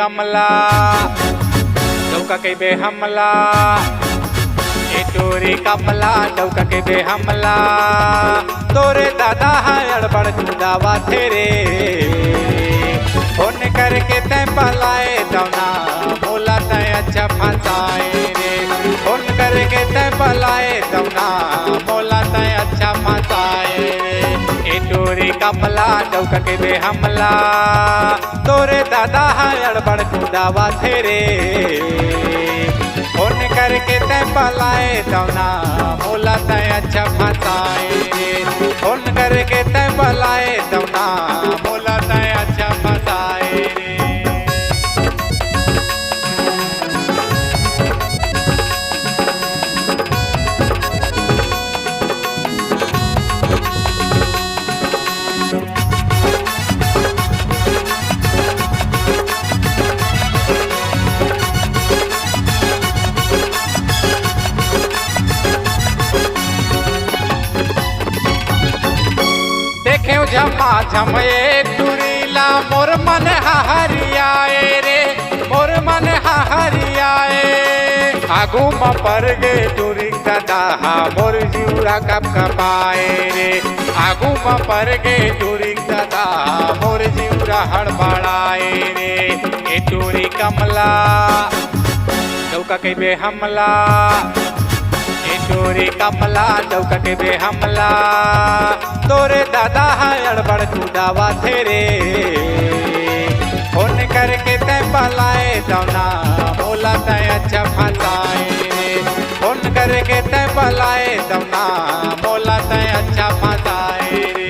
कमला डौका के बे हमला ए टोरी कमला डौका के बे हमला तोरे दादा है अड़बड़ चुदावा तेरे फोन करके तय पलाए दौना बोला तय अच्छा फंसाए रे फोन करके तय पलाए दौना बोला तय अच्छा फंसाए रे ए टोरी कमला डौका के बे हमला तोरे दादा है अड़बड़ चुदावा तेरे फोन करके तय पलाए दौना बोला तय अच्छा फंसाए रे फोन करके तय पलाए दौना बोला तय अच्छा फंसाए रे। देखे झमा झमे टुरीला मोर मन हरियाए रे मोर मन हरियाए आगू म पर गे टुरी दादा मोर जीवरा कप कपाए रे आगू म पर गे टुरी दादा मोर जीवरा हड़बड़ाए रे ए टुरी कमला डौका के बे हमला टोरी कमला डौका के बे हमला तोरे दादा है अड़बड़ चुदावा तेरे फोन करके तय पलाए दौना बोला तय अच्छा फंसाए रे फोन करके तय पलाए दौना बोला तय अच्छा फंसाए रे।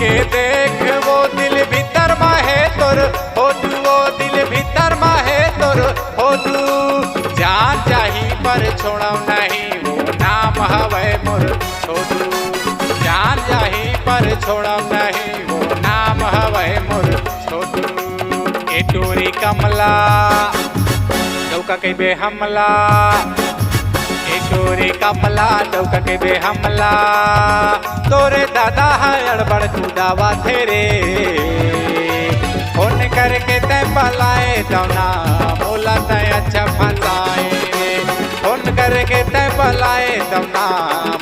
के देख वो दिल भीतर माहे तोर हो तू वो दिल भीतर माहे तोर हो तू जान चाही पर छोड़ो नहीं वो नाम हवे मोर छोटू जान चाही पर छोड़ो नहीं वो नाम हवे मोर छोटू ए टोरी कमला डौका के बे हमला टोरी कमला डौका के बे हमला तोरे दादा है अड़बड़ चुदावा तेरे फोन करके तय पलाए दौना बोला तय अच्छा फंसाए रे फोन करके तय पलाए दौना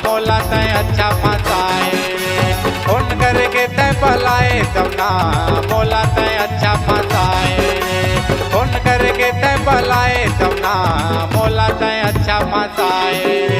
बोला तय अच्छा फंसाए रे फोन करके तय पलाए दौना बोला तय अच्छा फंसाए रे फोन करके तय पलाए दौना बोला तय अच्छा फंसाए रे।